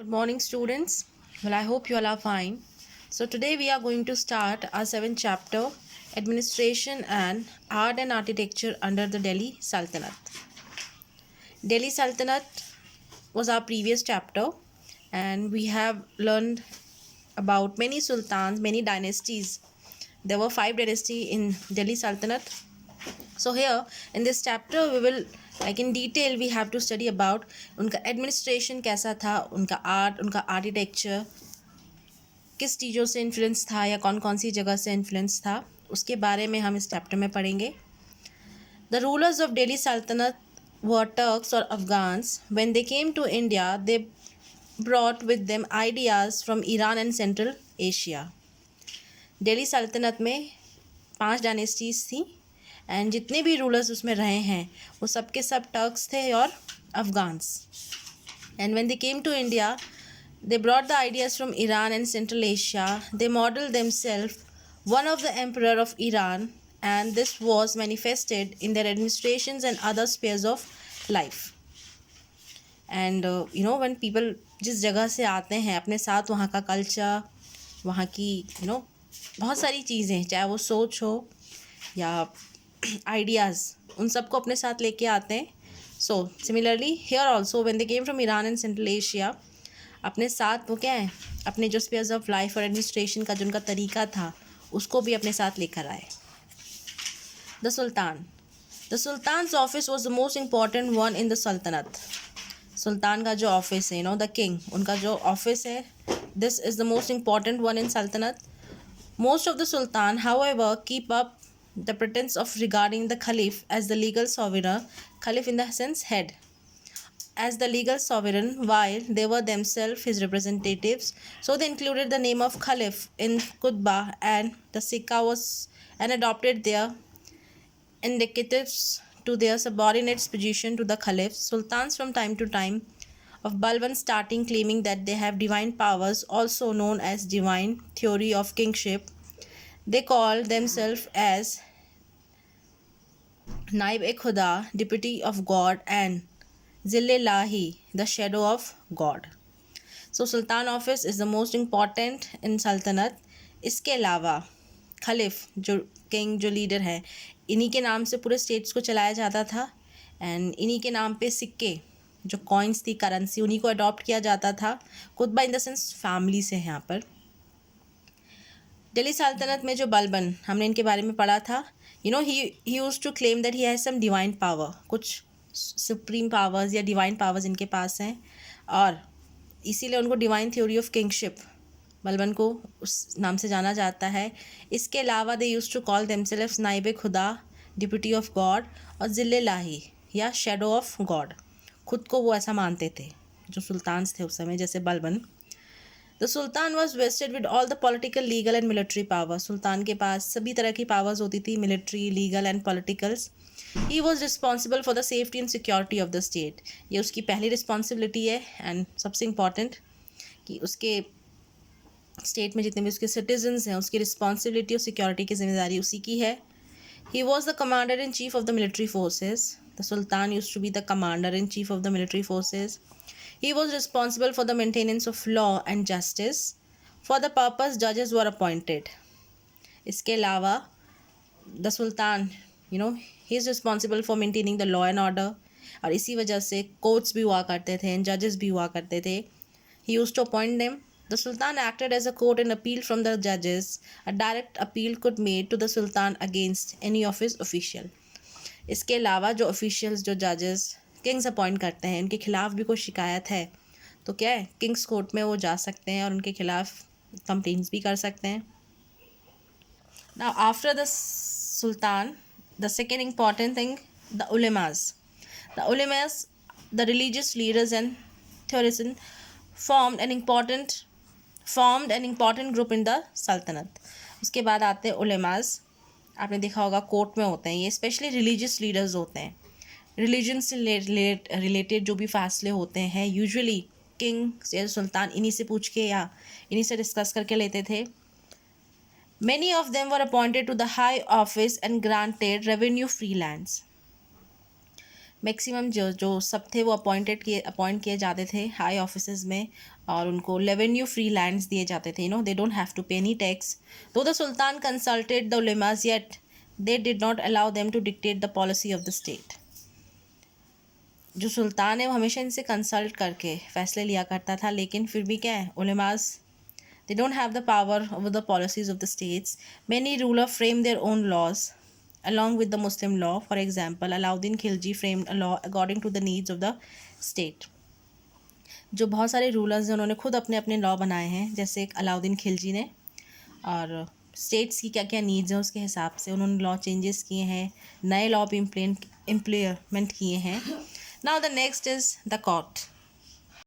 Good morning, students. Well, I hope you all are fine. So, today we are going to start our seventh chapter Administration and Art and Architecture under the Delhi Sultanate. Delhi Sultanate was our previous chapter, and we have learned about many sultans, many dynasties. There were 5 dynasties in Delhi Sultanate. So, here in this chapter, we will like in detail we have to study about उनका administration कैसा था, उनका art, उनका architecture किस चीज़ों से influence था या कौन कौन सी जगह से इन्फ्लुएंस था, उसके बारे में हम इस चैप्टर में पढ़ेंगे. द रूलर्स ऑफ दिल्ली सल्तनत वर टर्क्स और Afghans. When they came to India they brought with them ideas from Iran and central Asia. Delhi सल्तनत में 5 डायनेस्टीज़ थी एंड जितने भी रूलर्स उसमें रहे हैं वो सब के सब टर्क्स थे और Afghans. And when they came to India they brought the ideas from Iran and Central Asia. They modeled themselves one of the emperor of Iran, and this was manifested in their administrations and other spheres of life. And when people जिस जगह से आते हैं अपने साथ वहाँ का culture, वहाँ की बहुत सारी चीज़ें, चाहे वो सोच हो या आइडियाज़, उन सबको अपने साथ लेके आते हैं. So similarly here also when they came from Iran and central Asia, अपने साथ वो क्या है, अपने जो स्पेयर्स ऑफ लाइफ और एडमिनिस्ट्रेशन का जो उनका तरीका था उसको भी अपने साथ लेकर आए. The sultan's office was the most important one in the सल्तनत. सुल्तान का जो ऑफिस है द किंग, उनका जो ऑफिस है, this is the most important one in सल्तनत. Most of the sultan however keep up the pretence of regarding the khalif as the legal sovereign, khalif in the sense head, as the legal sovereign, while they were themselves his representatives. So they included the name of Khalif in Qutbah and the Sikha was and adopted their indicatives to their subordinates' position to the Khalif. Sultans from time to time of Balban starting claiming that they have divine powers, also known as divine theory of kingship. They call themselves as Naib-e-Khuda, deputy of God, and Zillahi, the shadow of God. So Sultan office is the most important in सल्तनत. इसके अलावा खलीफ जो king, जो leader है, इन्हीं के नाम से पूरे स्टेट्स को चलाया जाता था एंड इन्हीं के नाम पे सिक्के, जो कॉइन्स थी, करेंसी, उन्हीं को अडॉप्ट किया जाता था. कुतबा इन द सेंस फैमिली से है यहाँ पर. दिल्ली सल्तनत में जो बलबन, हमने इनके बारे में पढ़ा था, he used to claim that he has some divine power, कुछ सुप्रीम पावर्स या डिवाइन पावर्स इनके पास हैं और इसीलिए उनको divine theory of kingship, Balban को उस नाम से जाना जाता है. इसके अलावा they used to call themselves नाइब खुदा, डिप्यूटी ऑफ गॉड, और जिल्लाही या शेडो ऑफ गॉड. खुद को वो ऐसा मानते थे जो सुल्तान्स थे उस समय, जैसे Balban. The sultan was vested with all the political, legal and military power. सुल्तान के पास सभी तरह की पावर्स होती थी, military, legal and politicals. He was responsible for the safety and security of the state. ये उसकी पहली रिस्पॉन्सिबिलिटी है एंड सबसे इम्पॉर्टेंट कि उसके स्टेट में जितने भी उसके सिटीजन्स हैं उसकी रिस्पॉन्सिबिलिटी और सिक्योरिटी की जिम्मेदारी उसी की है. He was the commander in chief of the military forces. The sultan used to be the commander in chief of the military forces. He was responsible for the maintenance of law and justice. For the purpose, judges were appointed. इसके अलावा the sultan he is responsible for maintaining the law and order, और इसी वजह से courts भी हुआ करते थे एंड जजेस भी हुआ करते थे. He used to appoint them. The Sultan acted as a court and appealed from the judges. A direct appeal could be made to the Sultan against any of his official. इसके अलावा जो officials, जो जजेस Kings appoint करते हैं, इनके खिलाफ भी कोई शिकायत है तो क्या है, किंग्स कोर्ट में वो जा सकते हैं और उनके खिलाफ कंप्लेंट्स भी कर सकते हैं. Now after the sultan, the second important thing, the ulemas. The ulemas, the religious leaders and theorists formed an important group in the सल्तनत. उसके बाद आते हैं उलेमास. आपने देखा होगा कोर्ट में होते हैं ये, स्पेशली रिलीजियस लीडर्स होते हैं. रिलीजन से रिलेटेड जो भी फैसले होते हैं यूजुअली किंग या सुल्तान इन्हीं से पूछ के या इन्हीं से डिस्कस करके लेते थे. Many of them were appointed to the high office and granted revenue free lands. Maximum जो जो सब थे वो अपॉइंट किए जाते थे हाई ऑफिसेज में, और उनको रेवेन्यू फ्री लैंड्स दिए जाते थे, they don't have to pay any tax. Though the sultan consulted the ulemas yet they did not allow them to dictate the policy of the state. जो सुल्तान है वो हमेशा इनसे कंसल्ट करके फैसले लिया करता था, लेकिन फिर भी क्या है, ulemas they don't have the power over the policies of the states. Many rulers framed their own laws along with the Muslim law. For example, Alauddin Khilji framed a law according to the needs of the state. जो बहुत सारे rulers हैं उन्होंने खुद अपने अपने law बनाए हैं, जैसे एक अलाउद्दीन खिलजी ने, और स्टेट्स की क्या क्या नीड्स हैं उसके हिसाब से उन्होंने लॉ चेंजेस किए हैं, नए लॉ भी इम्प्लीमेंट किए हैं. Now the next is the court.